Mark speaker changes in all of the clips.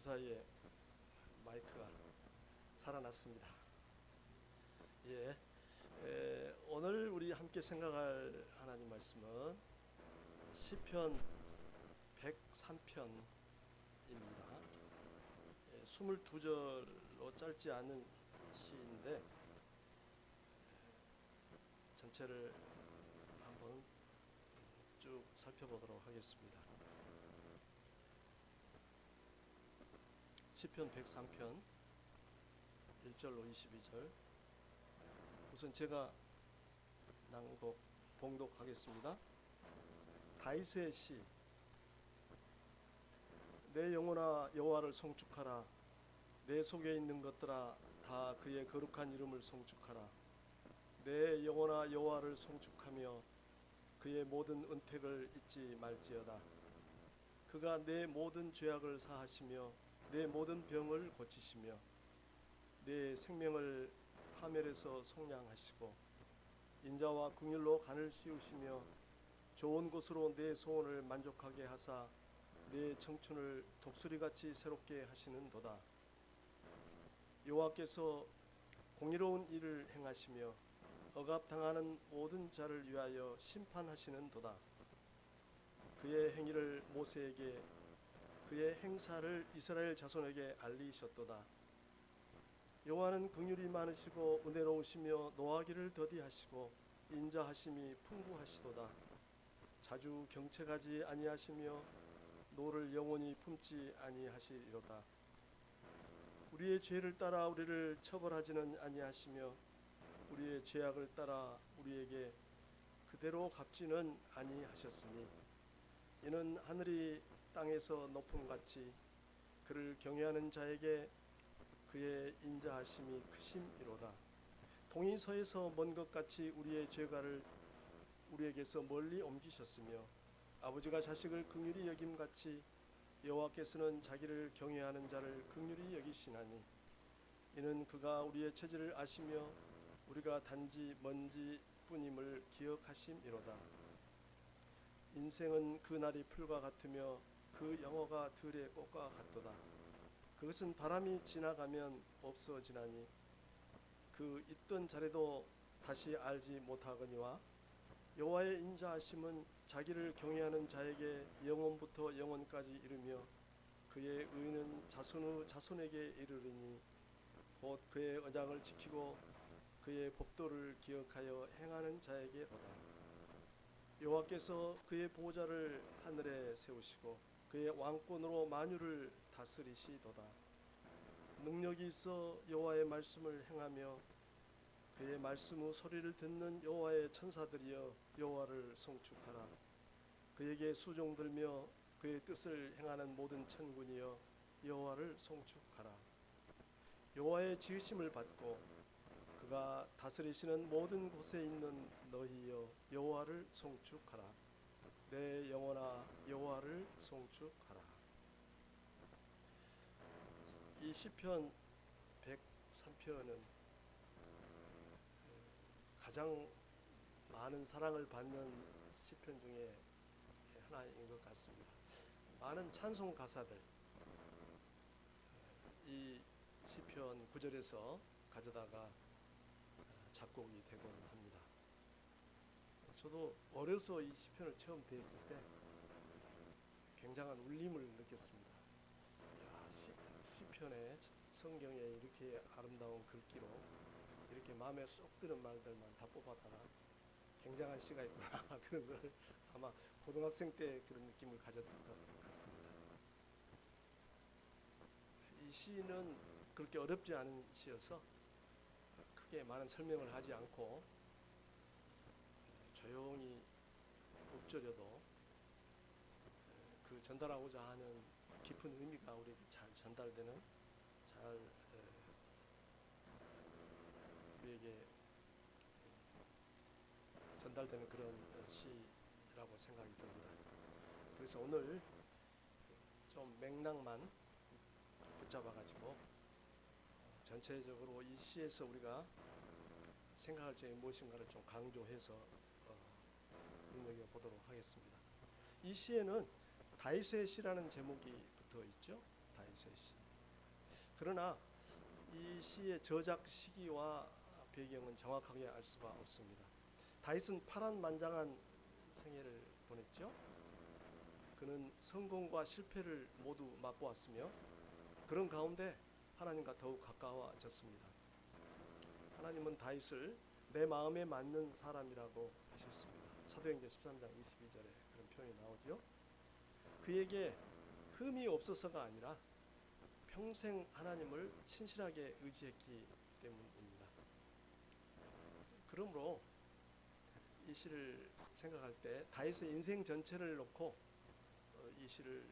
Speaker 1: 사이에 마이크가 살아났습니다. 예, 오늘 우리 함께 생각할 하나님 말씀은 시편 103편입니다. 22절로 짧지 않은 시인데 전체를 한번 쭉 살펴보도록 하겠습니다. 시편 103편 1절로 22절, 우선 제가 낭독 봉독하겠습니다. 다윗의 시. 내 영혼아 여호와를 송축하라. 내 속에 있는 것들아 다 그의 거룩한 이름을 송축하라. 내 영혼아 여호와를 송축하며 그의 모든 은택을 잊지 말지어다. 그가 내 모든 죄악을 사하시며 내 모든 병을 고치시며 내 생명을 파멸에서 속량하시고 인자와 긍휼로 간을 씌우시며 좋은 곳으로 내 소원을 만족하게 하사 내 청춘을 독수리같이 새롭게 하시는도다. 여호와께서 공의로운 일을 행하시며 억압당하는 모든 자를 위하여 심판하시는도다. 그의 행위를 모세에게 그의 행사를 이스라엘 자손에게 알리셨도다. 여호와는 긍휼이 많으시고 은혜로우시며 노하기를 더디하시고 인자하심이 풍부하시도다. 자주 경책하지 아니하시며 노를 영원히 품지 아니하시리로다. 우리의 죄를 따라 우리를 처벌하지는 아니하시며 우리의 죄악을 따라 우리에게 그대로 갚지는 아니하셨으니 이는 하늘이 땅에서 높음같이 그를 경외하는 자에게 그의 인자하심이 크심이로다. 동이 서에서 먼 것 같이 우리의 죄가를 우리에게서 멀리 옮기셨으며 아버지가 자식을 긍휼히 여김같이 여호와께서는 자기를 경외하는 자를 긍휼히 여기시나니 이는 그가 우리의 체질을 아시며 우리가 단지 먼지뿐임을 기억하심이로다. 인생은 그 날이 풀과 같으며 그 영어가 들의 꽃과 같도다. 그것은 바람이 지나가면 없어지나니 그 있던 자리도 다시 알지 못하거니와 여호와의 인자하심은 자기를 경외하는 자에게 영원부터 영원까지 이르며 그의 의는 자손의 자손에게 이르리니 곧 그의 언약을 지키고 그의 법도를 기억하여 행하는 자에게로다. 여호와께서 그의 보좌를 하늘에 세우시고 그의 왕권으로 만유를 다스리시도다. 능력이 있어 여호와의 말씀을 행하며 그의 말씀의 소리를 듣는 여호와의 천사들이여 여호와를 송축하라. 그에게 수종들며 그의 뜻을 행하는 모든 천군이여 여호와를 송축하라. 여호와의 지으심을 받고 그가 다스리시는 모든 곳에 있는 너희여 여호와를 송축하라. 내 영혼아 여호와를 송축하라. 이 시편 103편은 가장 많은 사랑을 받는 시편 중에 하나인 것 같습니다. 많은 찬송 가사들 이 시편 9절에서 가져다가 작곡이 되곤 합니다. 저도 어려서 이 시편을 처음 배웠을 때 굉장한 울림을 느꼈습니다. 시편에 성경에 이렇게 아름다운 글귀로 이렇게 마음에 쏙 드는 말들만 다 뽑아다가 굉장한 시가 있구나 그런 걸 아마 고등학생 때 그런 느낌을 가졌던 것 같습니다. 이 시는 그렇게 어렵지 않은 시여서 크게 많은 설명을 하지 않고 조용히 읊조려도 그 전달하고자 하는 깊은 의미가 우리에게 잘 전달되는, 잘 우리에게 전달되는 그런 시라고 생각이 듭니다. 그래서 오늘 좀 맥락만 붙잡아가지고 전체적으로 이 시에서 우리가 생각할 점이 무엇인가를 좀 강조해서 눈여겨보도록 하겠습니다. 이 시에는 다윗의 시라는 제목이 붙어 있죠. 다윗의 시. 그러나 이 시의 저작 시기와 배경은 정확하게 알 수가 없습니다. 다윗은 파란만장한 생애를 보냈죠. 그는 성공과 실패를 모두 맛보았으며 그런 가운데 하나님과 더욱 가까워졌습니다. 하나님은 다윗을 내 마음에 맞는 사람이라고 하셨습니다. 사도행전 13장 22절에 그런 표현이 나오죠. 그에게 흠이 없어서가 아니라 평생 하나님을 신실하게 의지했기 때문입니다. 그러므로 이 시를 생각할 때 다윗의 인생 전체를 놓고 이 시를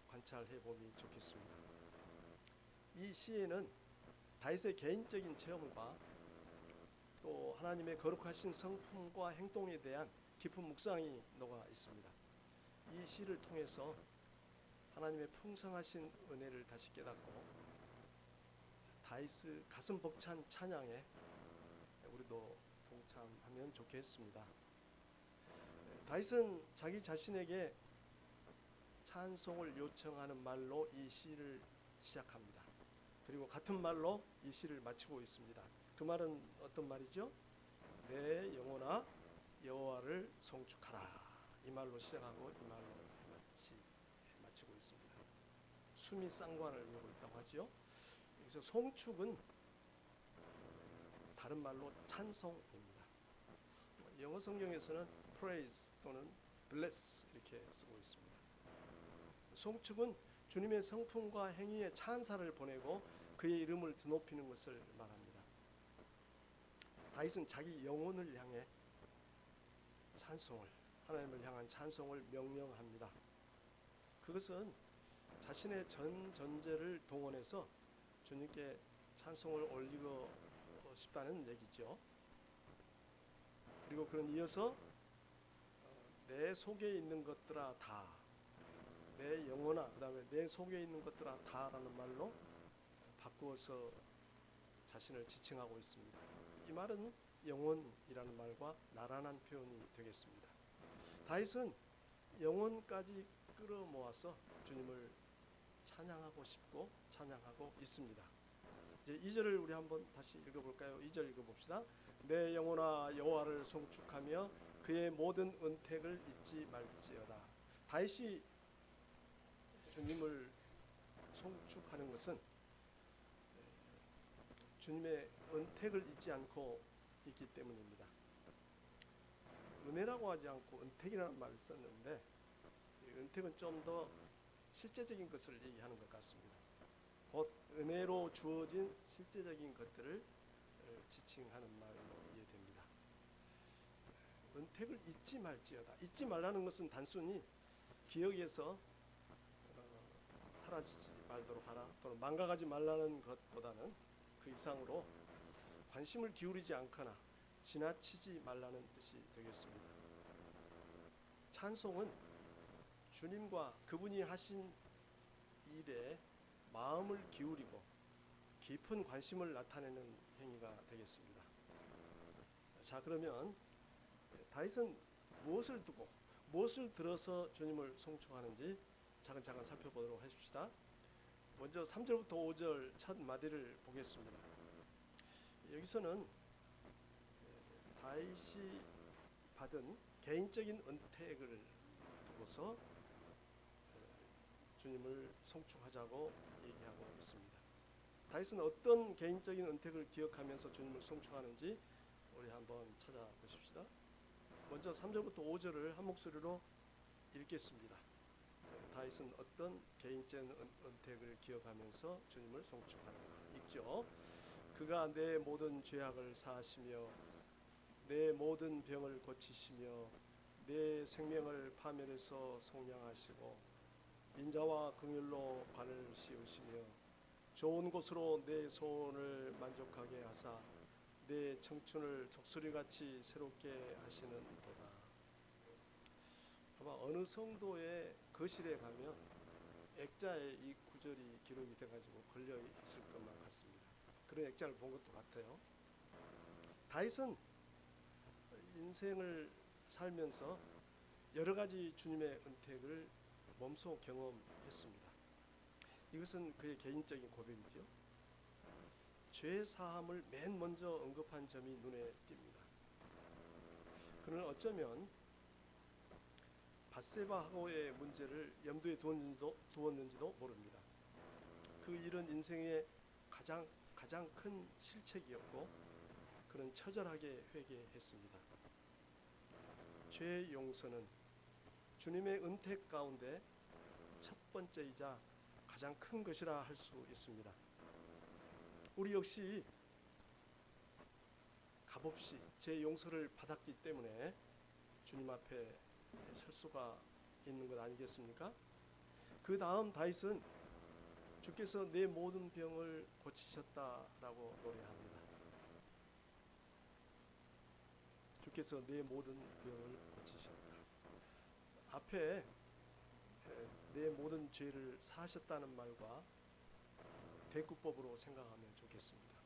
Speaker 1: 관찰해 보면 좋겠습니다. 이 시에는 다윗의 개인적인 체험과 또 하나님의 거룩하신 성품과 행동에 대한 깊은 묵상이 녹아 있습니다. 이 시를 통해서 하나님의 풍성하신 은혜를 다시 깨닫고 다윗의 가슴 벅찬 찬양에 우리도 동참하면 좋겠습니다. 다윗은 자기 자신에게 찬송을 요청하는 말로 이 시를 시작합니다. 그리고 같은 말로 이 시를 마치고 있습니다. 그 말은 어떤 말이죠? 내 영혼아 여호와를 송축하라. 이 말로 시작하고 이 말로 마치고 있습니다. 숨이 쌍관을 이루고 있다고 하죠. 여기서 송축은 다른 말로 찬송입니다. 영어 성경에서는 praise 또는 bless 이렇게 쓰고 있습니다. 송축은 주님의 성품과 행위에 찬사를 보내고 그의 이름을 드높이는 것을 말합니다. 다윗은 자기 영혼을 향해 찬송을, 하나님을 향한 찬송을 명령합니다. 그것은 자신의 전 전제를 동원해서 주님께 찬송을 올리고 싶다는 얘기죠. 그리고 그는 이어서 내 속에 있는 것들아 다, 내 영혼아, 그 다음에 내 속에 있는 것들아 다라는 말로 바꾸어서 자신을 지칭하고 있습니다. 이 말은 영혼이라는 말과 나란한 표현이 되겠습니다. 다윗은 영혼까지 끌어모아서 주님을 찬양하고 싶고 찬양하고 있습니다. 이제 2절을 우리 한번 다시 읽어볼까요? 2절 읽어봅시다. 내 영혼아 여호와를 송축하며 그의 모든 은택을 잊지 말지어다. 다윗이 주님을 송축하는 것은 주님의 은택을 잊지 않고 있기 때문입니다. 은혜라고 하지 않고 은택이라는 말을 썼는데 은택은 좀 더 실제적인 것을 얘기하는 것 같습니다. 곧 은혜로 주어진 실제적인 것들을 지칭하는 말로 이해됩니다. 은택을 잊지 말지어다. 잊지 말라는 것은 단순히 기억에서 사라지지 말도록 하라 또는 망각하지 말라는 것보다는 그 이상으로 관심을 기울이지 않거나 지나치지 말라는 뜻이 되겠습니다. 찬송은 주님과 그분이 하신 일에 마음을 기울이고 깊은 관심을 나타내는 행위가 되겠습니다. 자, 그러면 다윗은 무엇을 두고 무엇을 들어서 주님을 송축하는지 차근차근 살펴보도록 하십시다. 먼저 3절부터 5절 첫 마디를 보겠습니다. 여기서는 다윗이 받은 개인적인 은택을 두고서 주님을 송축하자고 얘기하고 있습니다. 다윗은 어떤 개인적인 은택을 기억하면서 주님을 송축하는지 우리 한번 찾아보십시다. 먼저 3절부터 5절을 한 목소리로 읽겠습니다. 다윗은 어떤 개인적인 은택을 기억하면서 주님을 송축하는가 읽죠. 그가 내 모든 죄악을 사하시며 내 모든 병을 고치시며 내 생명을 파멸해서 속량하시고 인자와 긍휼로 관을 씌우시며 좋은 곳으로 내 소원을 만족하게 하사 내 청춘을 독수리같이 새롭게 하시는도다. 아마 어느 성도의 거실에 가면 액자에 이 구절이 기록이 돼가지고 걸려 있을 것만 같습니다. 그런 액자를 본 것도 같아요. 다윗은 인생을 살면서 여러 가지 주님의 은택을 몸소 경험했습니다. 이것은 그의 개인적인 고백이죠. 죄 사함을 맨 먼저 언급한 점이 눈에 띕니다. 그는 어쩌면 밧세바하고의 문제를 염두에 두었는지도 모릅니다. 그 일은 인생의 가장 큰 실책이었고 그는 처절하게 회개했습니다. 죄 용서는 주님의 은택 가운데 첫 번째이자 가장 큰 것이라 할 수 있습니다. 우리 역시 값없이 죄 용서를 받았기 때문에 주님 앞에 설 수가 있는 것 아니겠습니까? 그 다음 다윗은 주께서 내 모든 병을 고치셨다라고 노래합니다. 주께서 내 모든 병을 고치셨다. 앞에 내 모든 죄를 사하셨다는 말과 대꾸법으로 생각하면 좋겠습니다.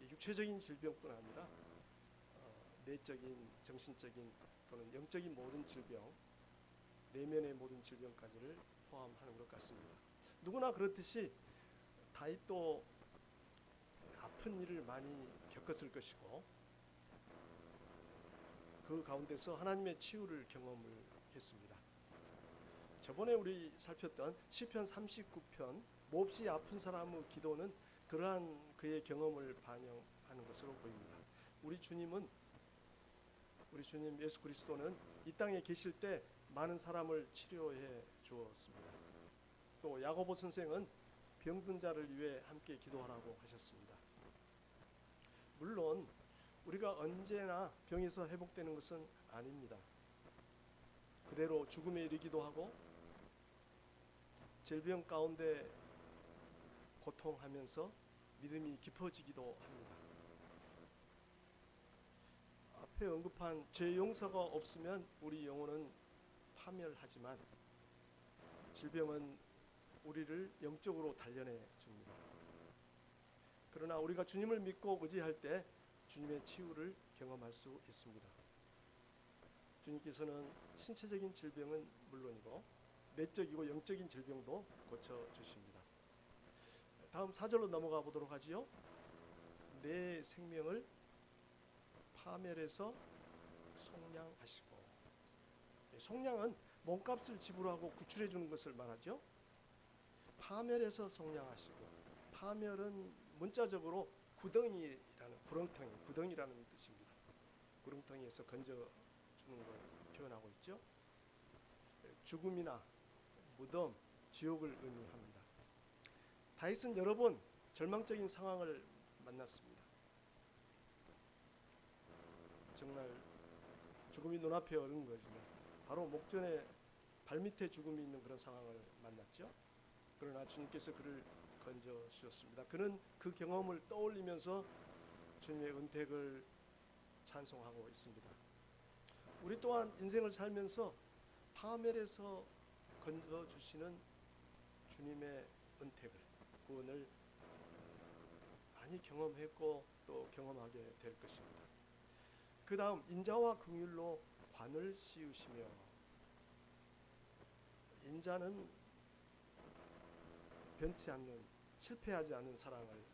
Speaker 1: 육체적인 질병뿐 아니라 내적인, 정신적인 또는 영적인 모든 질병, 내면의 모든 질병까지를 포함하는 것 같습니다. 누구나 그렇듯이 다윗도 아픈 일을 많이 겪었을 것이고 그 가운데서 하나님의 치유를 경험을 했습니다. 저번에 우리 살폈던 시편 39편 몹시 아픈 사람의 기도는 그러한 그의 경험을 반영하는 것으로 보입니다. 우리 주님 예수 그리스도는 이 땅에 계실 때 많은 사람을 치료해 주었습니다. 또 야고보 선생은 병든 자를 위해 함께 기도하라고 하셨습니다. 물론 우리가 언제나 병에서 회복되는 것은 아닙니다. 그대로 죽음에 이르기도 하고 질병 가운데 고통하면서 믿음이 깊어지기도 합니다. 앞에 언급한 죄 용서가 없으면 우리 영혼은 파멸하지만 질병은 우리를 영적으로 단련해 줍니다. 그러나 우리가 주님을 믿고 의지할 때 주님의 치유를 경험할 수 있습니다. 주님께서는 신체적인 질병은 물론이고 내적이고 영적인 질병도 고쳐주십니다. 다음 4절로 넘어가 보도록 하지요. 내 생명을 파멸해서 속량하시고. 속량은 몸값을 지불하고 구출해 주는 것을 말하죠. 파멸해서 속량하시고. 파멸은 문자적으로 구덩이라는 구덩이라는 뜻입니다. 구렁텅이에서 건져 주는 걸 표현하고 있죠. 죽음이나 무덤, 지옥을 의미합니다. 다윗은 여러 번 절망적인 상황을 만났습니다. 정말 죽음이 눈앞에 어른 거죠. 바로 목전에 발밑에 죽음이 있는 그런 상황을 만났죠. 그러나 주님께서 그를 건져 주셨습니다. 그는 그 경험을 떠올리면서 주님의 은택을 찬송하고 있습니다. 우리 또한 인생을 살면서 파멸에서 건져 주시는 주님의 은택을, 구원을 많이 경험했고 또 경험하게 될 것입니다. 그 다음 인자와 긍휼로 관을 씌우시며. 인자는 변치 않는, 실패하지 않는 사랑을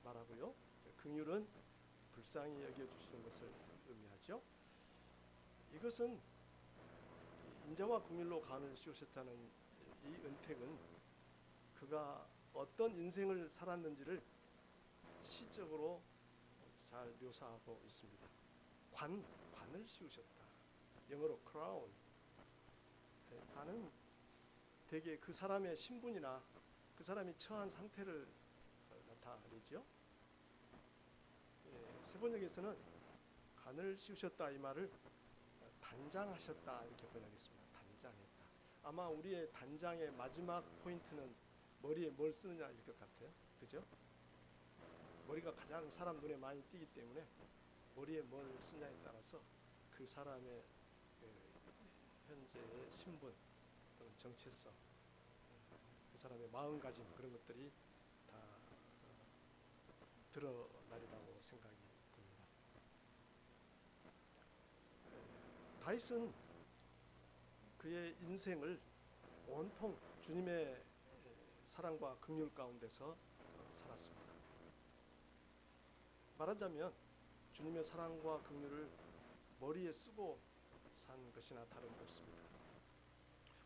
Speaker 1: 말하고요. 긍휼은 불쌍히 여겨주시는 것을 의미하죠. 이것은 인자와 긍휼로 관을 씌우셨다는 이 은택은 그가 어떤 인생을 살았는지를 시적으로 잘 묘사하고 있습니다. 관을 씌우셨다. 영어로 crown. 관은 대개 그 사람의 신분이나 그 사람이 처한 상태를 나타내죠. 세번역에서는 관을 씌우셨다 이 말을 단장하셨다 이렇게 번역했습니다. 단장했다. 아마 우리의 단장의 마지막 포인트는 머리에 뭘 쓰느냐일 것 같아요. 그죠? 머리가 가장 사람 눈에 많이 띄기 때문에 머리에 뭘 쓰냐에 따라서 그 사람의 현재의 신분 또는 정체성, 그 사람의 마음가짐 그런 것들이 다 드러나리라고 생각이 듭니다. 다윗은 그의 인생을 온통 주님의 사랑과 긍휼 가운데서 살았습니다. 말하자면 주님의 사랑과 긍휼을 머리에 쓰고 산 것이나 다름없습니다.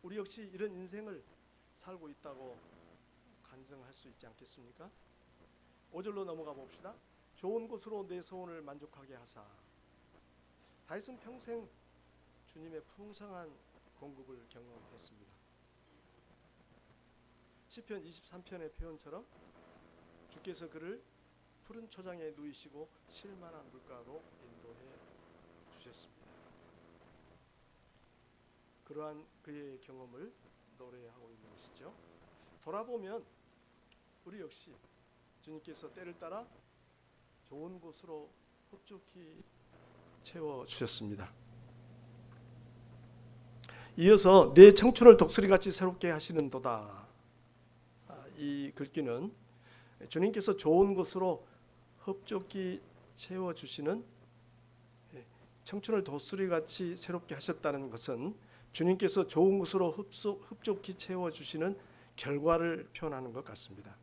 Speaker 1: 우리 역시 이런 인생을 살고 있다고 간증할 수 있지 않겠습니까? 5절로 넘어가 봅시다. 좋은 곳으로 내 소원을 만족하게 하사. 다윗은 평생 주님의 풍성한 공급을 경험했습니다. 시편 23편의 표현처럼 주께서 그를 푸른 초장에 누이시고 쉴만한 물가로 인도해 주셨습니다. 그러한 그의 경험을 노래하고 있는 것이죠. 돌아보면 우리 역시 주님께서 때를 따라 좋은 곳으로 흡족히 채워주셨습니다. 이어서 내 청춘을 독수리같이 새롭게 하시는도다. 이 글귀는 주님께서 좋은 곳으로 흡족히 채워주시는, 청춘을 독수리같이 새롭게 하셨다는 것은 주님께서 좋은 곳으로 흡족히 채워주시는 결과를 표현하는 것 같습니다.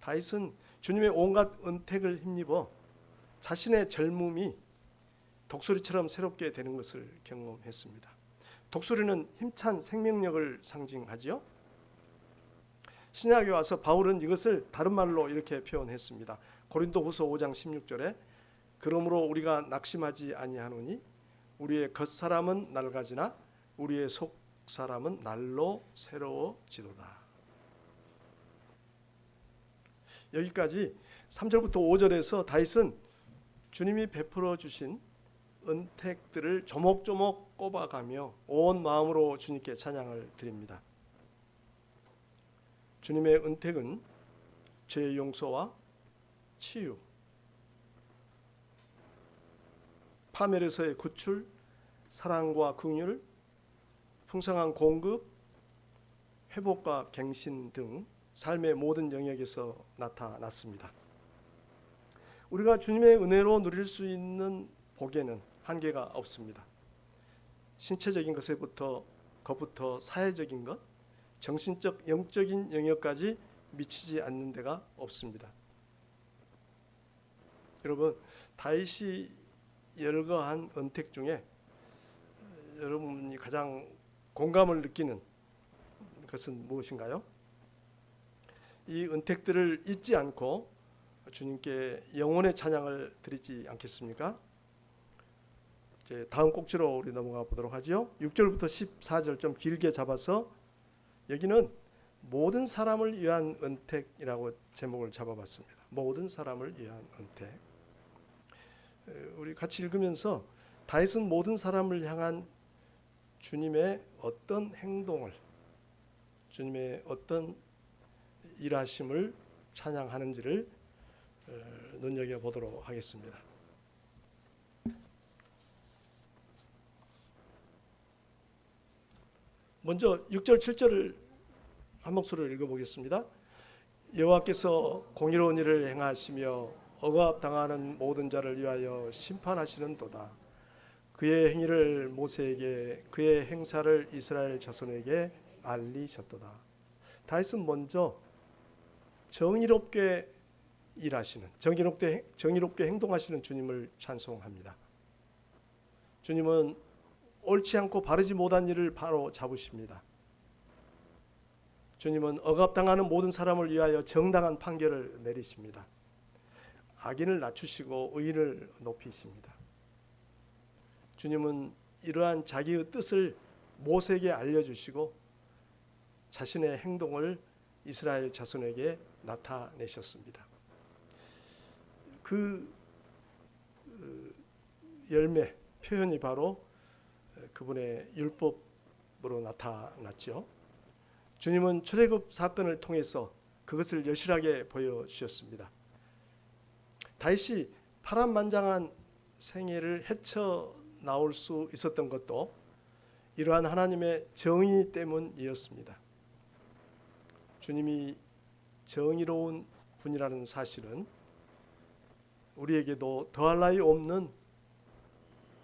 Speaker 1: 다윗은 주님의 온갖 은택을 힘입어 자신의 젊음이 독수리처럼 새롭게 되는 것을 경험했습니다. 독수리는 힘찬 생명력을 상징하지요. 신약에 와서 바울은 이것을 다른 말로 이렇게 표현했습니다. 고린도후서 5장 16절에 그러므로 우리가 낙심하지 아니하노니 우리의 겉사람은 낡아지나 우리의 속사람은 날로 새로워지도다. 여기까지 3절부터 5절에서 다윗은 주님이 베풀어 주신 은택들을 조목조목 꼽아가며 온 마음으로 주님께 찬양을 드립니다. 주님의 은택은 죄 용서와 치유, 파멸에서의 구출, 사랑과 긍휼, 풍성한 공급, 회복과 갱신 등 삶의 모든 영역에서 나타났습니다. 우리가 주님의 은혜로 누릴 수 있는 복에는 한계가 없습니다. 신체적인 것부터 사회적인 것, 정신적, 영적인 영역까지 미치지 않는 데가 없습니다. 여러분, 다윗이 열거한 은택 중에 여러분이 가장 공감을 느끼는 것은 무엇인가요? 이 은택들을 잊지 않고 주님께 영혼의 찬양을 드리지 않겠습니까? 이제 다음 꼭지로 우리 넘어가 보도록 하죠. 6절부터 14절 좀 길게 잡아서 여기는 모든 사람을 위한 은택이라고 제목을 잡아봤습니다. 모든 사람을 위한 은택. 우리 같이 읽으면서 다윗은 모든 사람을 향한 주님의 어떤 행동을, 주님의 어떤 일하심을 찬양하는지를 눈여겨보도록 하겠습니다. 먼저 6절 7절을 한 목소리로 읽어보겠습니다. 여호와께서 공의로운 일을 행하시며 억압당하는 모든 자를 위하여 심판하시는도다. 그의 행위를 모세에게, 그의 행사를 이스라엘 자손에게 알리셨도다. 다윗은 먼저 정의롭게 일하시는, 정의롭게 행동하시는 주님을 찬송합니다. 주님은 옳지 않고 바르지 못한 일을 바로 잡으십니다. 주님은 억압당하는 모든 사람을 위하여 정당한 판결을 내리십니다. 악인을 낮추시고 의인을 높이십니다. 주님은 이러한 자기의 뜻을 모세에게 알려주시고 자신의 행동을 이스라엘 자손에게 나타내셨습니다. 그 열매, 표현이 바로 그분의 율법으로 나타났죠. 주님은 출애굽 사건을 통해서 그것을 여실하게 보여주셨습니다. 다윗이 파란만장한 생애를 헤쳐 나올 수 있었던 것도 이러한 하나님의 정의 때문이었습니다. 주님이 정의로운 분이라는 사실은 우리에게도 더할 나위 없는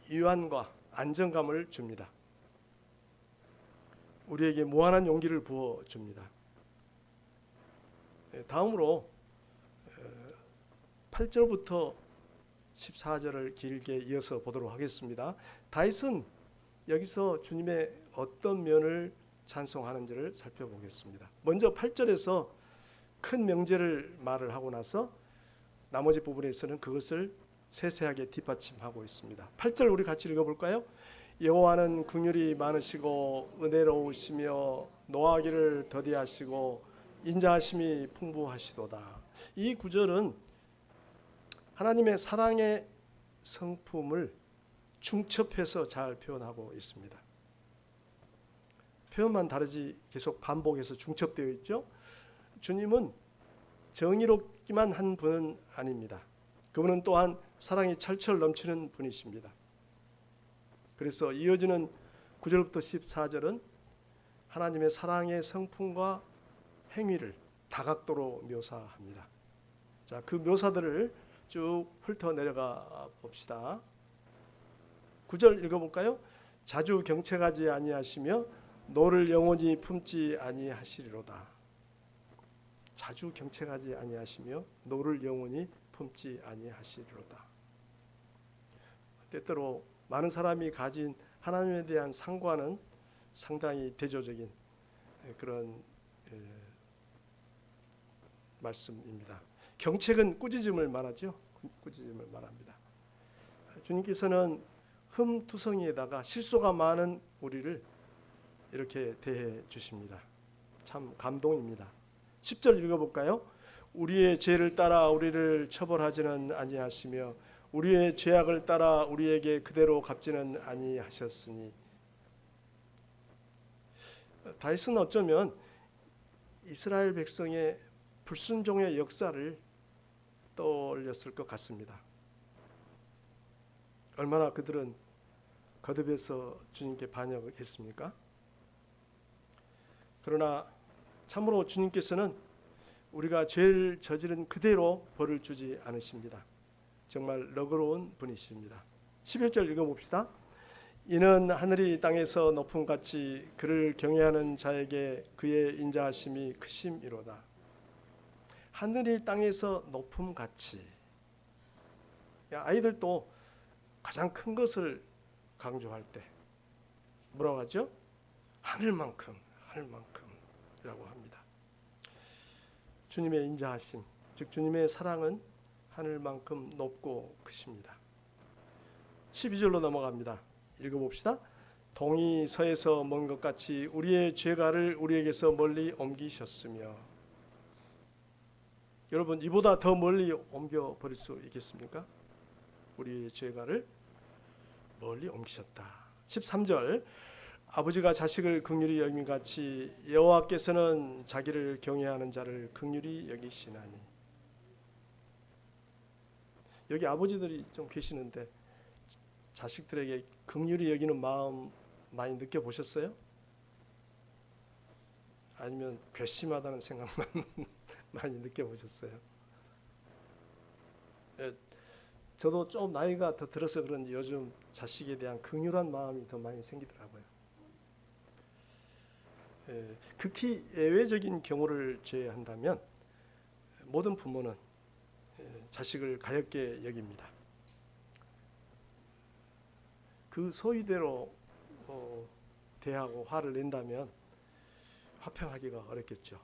Speaker 1: 위안과 안정감을 줍니다. 우리에게 무한한 용기를 부어 줍니다. 다음으로 8절부터 14절을 길게 이어서 보도록 하겠습니다. 다윗은 여기서 주님의 어떤 면을 찬송하는지를 살펴보겠습니다. 먼저 8절에서 큰 명제를 말을 하고 나서 나머지 부분에서는 그것을 세세하게 뒷받침하고 있습니다. 8절 우리 같이 읽어볼까요? 여호와는 긍휼이 많으시고 은혜로우시며 노하기를 더디하시고 인자하심이 풍부하시도다. 이 구절은 하나님의 사랑의 성품을 중첩해서 잘 표현하고 있습니다. 표현만 다르지 계속 반복해서 중첩되어 있죠. 주님은 정의롭기만 한 분은 아닙니다. 그분은 또한 사랑이 철철 넘치는 분이십니다. 그래서 이어지는 9절부터 14절은 하나님의 사랑의 성품과 행위를 다각도로 묘사합니다. 자, 그 묘사들을 쭉 훑어 내려가 봅시다. 9절 읽어볼까요? 자주 경책하지 아니하시며 노를 영원히 품지 아니하시리로다. 자주 경책하지 아니하시며 노를 영원히 품지 아니하시리로다. 때때로 많은 사람이 가진 하나님에 대한 상관은 상당히 대조적인 그런 말씀입니다. 경책은 꾸짖음을 말하죠. 꾸짖음을 말합니다. 주님께서는 흠투성이에다가 실수가 많은 우리를 이렇게 대해 주십니다. 참 감동입니다. 10절 읽어볼까요? 우리의 죄를 따라 우리를 처벌하지는 아니하시며 우리의 죄악을 따라 우리에게 그대로 갚지는 아니하셨으니. 다윗은 어쩌면 이스라엘 백성의 불순종의 역사를 떠올렸을 것 같습니다. 얼마나 그들은 거듭해서 주님께 반역했습니까? 그러나 참으로 주님께서는 우리가 죄를 저지른 그대로 벌을 주지 않으십니다. 정말 너그러운 분이십니다. 11절 읽어봅시다. 이는 하늘이 땅에서 높음같이 그를 경외하는 자에게 그의 인자하심이 크심이로다. 하늘이 땅에서 높음같이. 아이들도 가장 큰 것을 강조할 때 뭐라고 하죠? 하늘만큼, 하늘만큼이라고 합니다. 주님의 인자하심, 즉 주님의 사랑은 하늘만큼 높고 크십니다. 12절로 넘어갑니다. 읽어봅시다. 동이 서에서 먼 것 같이 우리의 죄가를 우리에게서 멀리 옮기셨으며. 여러분, 이보다 더 멀리 옮겨버릴 수 있겠습니까? 우리의 죄가를 멀리 옮기셨다. 13절 아버지가 자식을 긍휼히 여김 같이 여호와께서는 자기를 경외하는 자를 긍휼히 여기시나니. 여기 아버지들이 좀 계시는데 자식들에게 긍휼히 여기는 마음 많이 느껴보셨어요? 아니면 괘씸하다는 생각만 많이 느껴보셨어요? 저도 좀 나이가 더 들어서 그런지 요즘 자식에 대한 긍휼한 마음이 더 많이 생기더라고요. 극히 예외적인 경우를 제외한다면 모든 부모는 자식을 가엾게 여깁니다. 그 소위대로 대하고 화를 낸다면 화평하기가 어렵겠죠.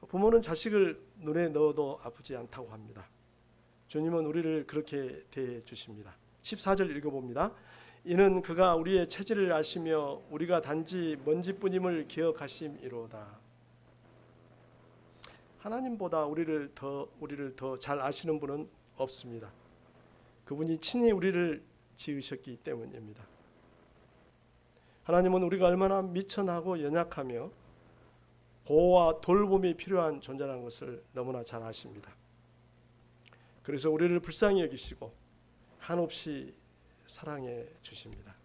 Speaker 1: 부모는 자식을 눈에 넣어도 아프지 않다고 합니다. 주님은 우리를 그렇게 대해 주십니다. 14절 읽어봅니다. 이는 그가 우리의 체질을 아시며 우리가 단지 먼지뿐임을 기억하심이로다. 하나님보다 우리를 더 잘 아시는 분은 없습니다. 그분이 친히 우리를 지으셨기 때문입니다. 하나님은 우리가 얼마나 미천하고 연약하며 보호와 돌봄이 필요한 존재라는 것을 너무나 잘 아십니다. 그래서 우리를 불쌍히 여기시고 한없이 사랑해 주십니다.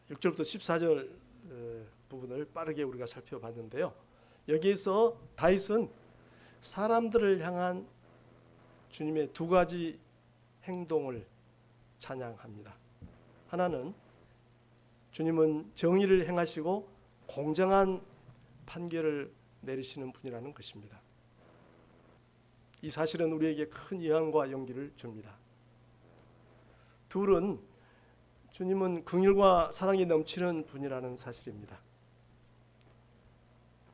Speaker 1: (6절부터 14절) 부분을 빠르게 우리가 살펴봤는데요. 여기에서 다윗은 사람들을 향한 주님의 두 가지 행동을 찬양합니다. 하나는 주님은 정의를 행하시고 공정한 판결을 내리시는 분이라는 것입니다. 이 사실은 우리에게 큰 위안과 용기를 줍니다. 둘은 주님은 긍휼과 사랑이 넘치는 분이라는 사실입니다.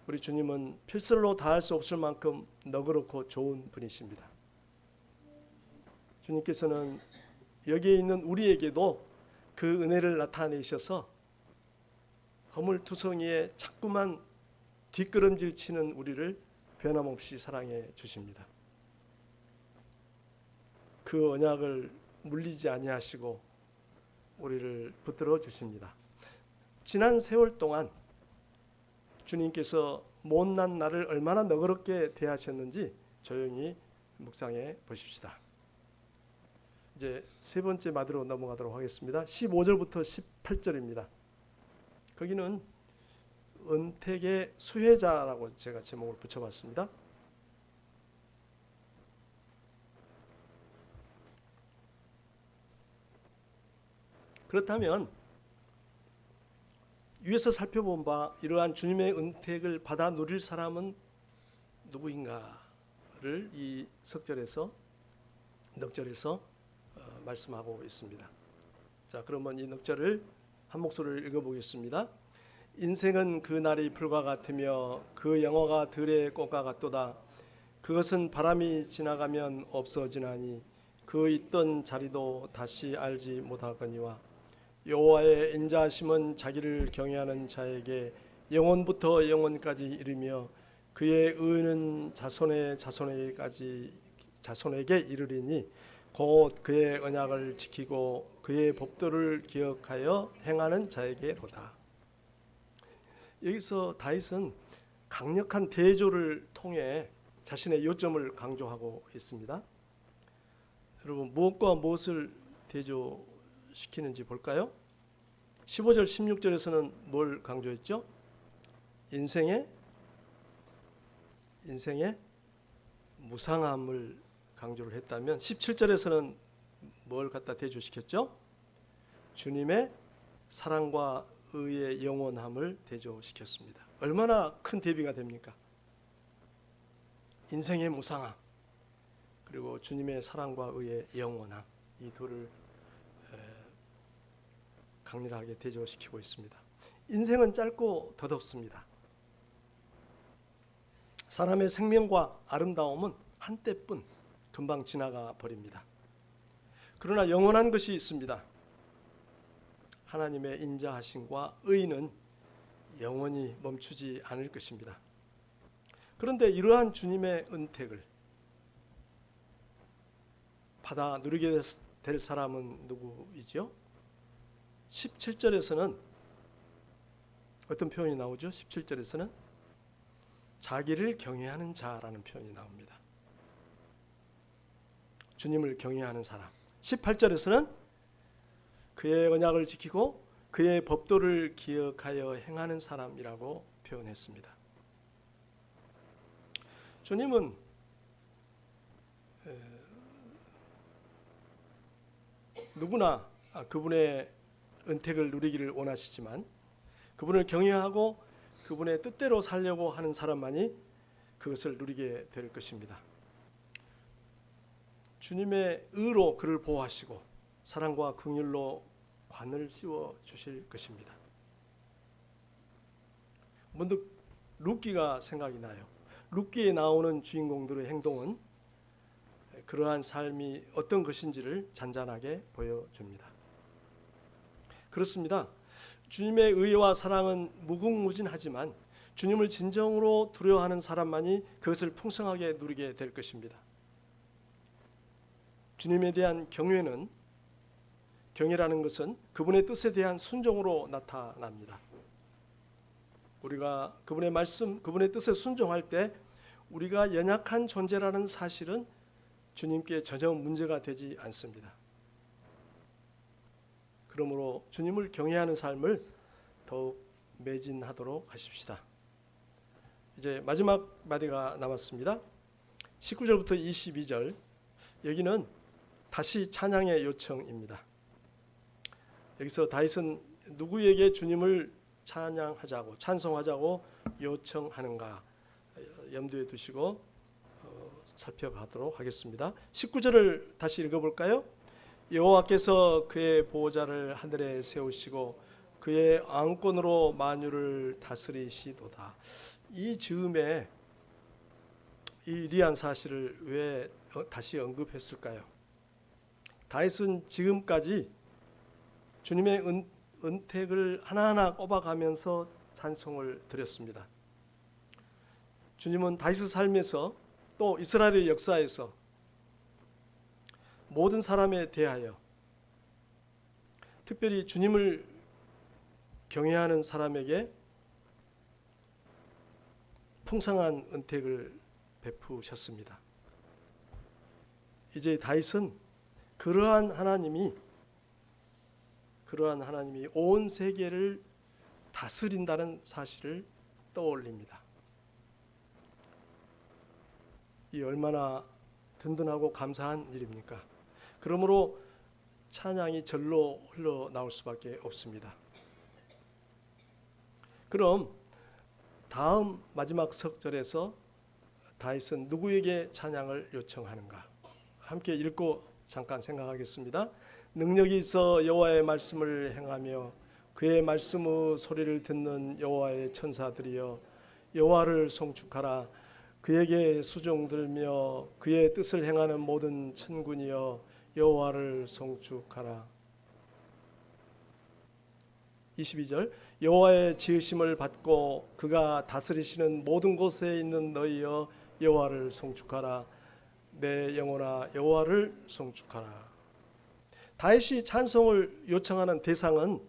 Speaker 1: 우리 주님은 필설로 다할 수 없을 만큼 너그럽고 좋은 분이십니다. 주님께서는 여기에 있는 우리에게도 그 은혜를 나타내셔서 허물투성이에 자꾸만 뒷걸음질 치는 우리를 변함없이 사랑해 주십니다. 그 언약을 물리지 아니하시고 우리를 붙들어 주십니다. 지난 세월 동안 주님께서 못난 나를 얼마나 너그럽게 대하셨는지 조용히 묵상해 보십시다. 이제 세 번째 마디로 넘어가도록 하겠습니다. 15절부터 18절입니다. 거기는 은택의 수혜자라고 제가 제목을 붙여봤습니다. 그렇다면 위에서 살펴본 바 이러한 주님의 은택을 받아 누릴 사람은 누구인가를 이 석절에서 넉절에서 말씀하고 있습니다. 자, 그러면 이 넉절을 한 목소리로 읽어보겠습니다. 인생은 그 날이 불과 같으며 그 영화가 들의 꽃과 같도다. 그것은 바람이 지나가면 없어지나니 그 있던 자리도 다시 알지 못하거니와 여호와의 인자하심은 자기를 경외하는 자에게 영원부터 영원까지 이르며 그의 의는 자손의 자손에게 이르리니 곧 그의 언약을 지키고 그의 법도를 기억하여 행하는 자에게로다. 여기서 다윗은 강력한 대조를 통해 자신의 요점을 강조하고 있습니다. 여러분, 무엇과 무엇을 대조시키는지 볼까요? 15절 16절에서는 뭘 강조했죠? 인생의 무상함을 강조를 했다면 17절에서는 뭘 갖다 대조시켰죠? 주님의 사랑과 의의 영원함을 대조시켰습니다. 얼마나 큰 대비가 됩니까? 인생의 무상함 그리고 주님의 사랑과 의의 영원함, 이 둘을 강렬하게 대조시키고 있습니다. 인생은 짧고 덧없습니다. 사람의 생명과 아름다움은 한때뿐 금방 지나가 버립니다. 그러나 영원한 것이 있습니다. 하나님의 인자하심과 의는 영원히 멈추지 않을 것입니다. 그런데 이러한 주님의 은택을 받아 누리게 될 사람은 누구이죠? 17절에서는 어떤 표현이 나오죠? 17절에서는 자기를 경외하는 자라는 표현이 나옵니다. 주님을 경외하는 사람. 18절에서는 그의 언약을 지키고 그의 법도를 기억하여 행하는 사람이라고 표현했습니다. 주님은 누구나 그분의 은택을 누리기를 원하시지만 그분을 경외하고 그분의 뜻대로 살려고 하는 사람만이 그것을 누리게 될 것입니다. 주님의 의로 그를 보호하시고 사랑과 긍휼로 관을 씌워 주실 것입니다. 문득 룻기가 생각이 나요. 룻기에 나오는 주인공들의 행동은 그러한 삶이 어떤 것인지를 잔잔하게 보여줍니다. 그렇습니다. 주님의 의와 사랑은 무궁무진하지만 주님을 진정으로 두려워하는 사람만이 그것을 풍성하게 누리게 될 것입니다. 주님에 대한 경외라는 것은 그분의 뜻에 대한 순종으로 나타납니다. 우리가 그분의 말씀, 그분의 뜻에 순종할 때 우리가 연약한 존재라는 사실은 주님께 전혀 문제가 되지 않습니다. 그러므로 주님을 경외하는 삶을 더욱 매진하도록 하십시다. 이제 마지막 마디가 남았습니다. 19절부터 22절, 여기는 다시 찬양의 요청입니다. 여기서 다윗은 누구에게 주님을 찬양하자고 찬송하자고 요청하는가 염두에 두시고 살펴가도록 하겠습니다. 19절을 다시 읽어볼까요? 여호와께서 그의 보호자를 하늘에 세우시고 그의 왕권으로 만유를 다스리시도다. 이 즈음에 이 위대한 사실을 왜 다시 언급했을까요? 다윗은 지금까지 주님의 은택을 하나하나 꼽아가면서 찬송을 드렸습니다. 주님은 다윗의 삶에서 또 이스라엘의 역사에서 모든 사람에 대하여 특별히 주님을 경외하는 사람에게 풍성한 은택을 베푸셨습니다. 이제 다윗은 그러한 하나님이 온 세계를 다스린다는 사실을 떠올립니다. 이 얼마나 든든하고 감사한 일입니까? 그러므로 찬양이 절로 흘러나올 수밖에 없습니다. 그럼 다음 마지막 석절에서 다윗은 누구에게 찬양을 요청하는가? 함께 읽고 잠깐 생각하겠습니다. 능력이 있어 여호와의 말씀을 행하며 그의 말씀의 소리를 듣는 여호와의 천사들이여 여호와를 송축하라. 그에게 수종 들며 그의 뜻을 행하는 모든 천군이여 여호와를 송축하라. 22절 여호와의 지으심을 받고 그가 다스리시는 모든 곳에 있는 너희여 여호와를 송축하라. 내 영혼아 여호와를 송축하라. 다윗이 찬송을 요청하는 대상은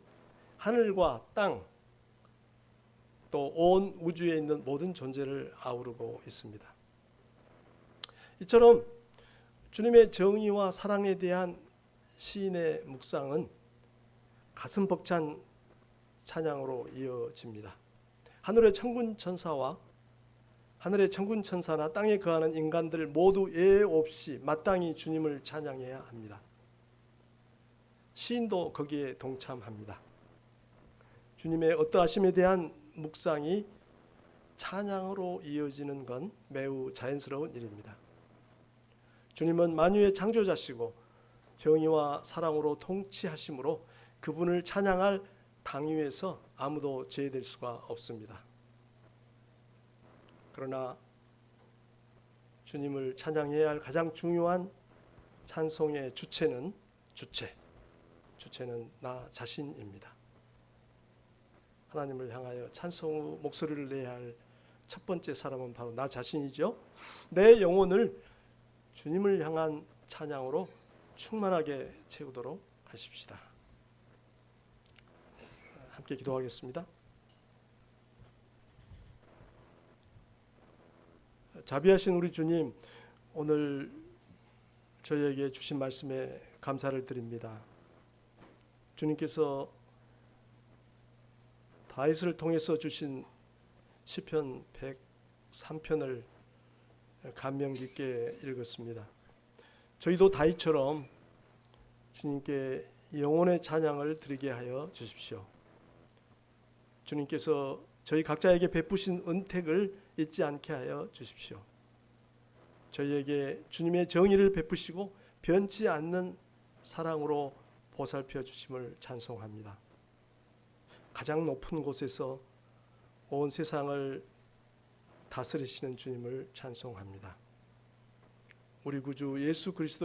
Speaker 1: 하늘과 땅 또 온 우주에 있는 모든 존재를 아우르고 있습니다. 이처럼 주님의 정의와 사랑에 대한 시인의 묵상은 가슴 벅찬 찬양으로 이어집니다. 하늘의 천군 천사나 땅에 거하는 인간들 모두 예외 없이 마땅히 주님을 찬양해야 합니다. 시인도 거기에 동참합니다. 주님의 어떠하심에 대한 묵상이 찬양으로 이어지는 건 매우 자연스러운 일입니다. 주님은 만유의 창조자시고 정의와 사랑으로 통치하심으로 그분을 찬양할 당위에서 아무도 제외될 수가 없습니다. 그러나 주님을 찬양해야 할 가장 중요한 찬송의 주체는 나 자신입니다. 하나님을 향하여 찬송의 목소리를 내야 할 첫 번째 사람은 바로 나 자신이죠. 내 영혼을 주님을 향한 찬양으로 충만하게 채우도록 하십시다. 함께 기도하겠습니다. 자비하신 우리 주님, 오늘 저희에게 주신 말씀에 감사를 드립니다. 주님께서 다윗을 통해서 주신 시편 103편을 감명 깊게 읽었습니다. 저희도 다윗처럼 주님께 영혼의 찬양을 드리게 하여 주십시오. 주님께서 저희 각자에게 베푸신 은택을 잊지 않게 하여 주십시오. 저희에게 주님의 정의를 베푸시고 변치 않는 사랑으로 보살펴 주심을 찬송합니다. 가장 높은 곳에서 온 세상을 다스리시는 주님을 찬송합니다. 우리 구주 예수 그리스도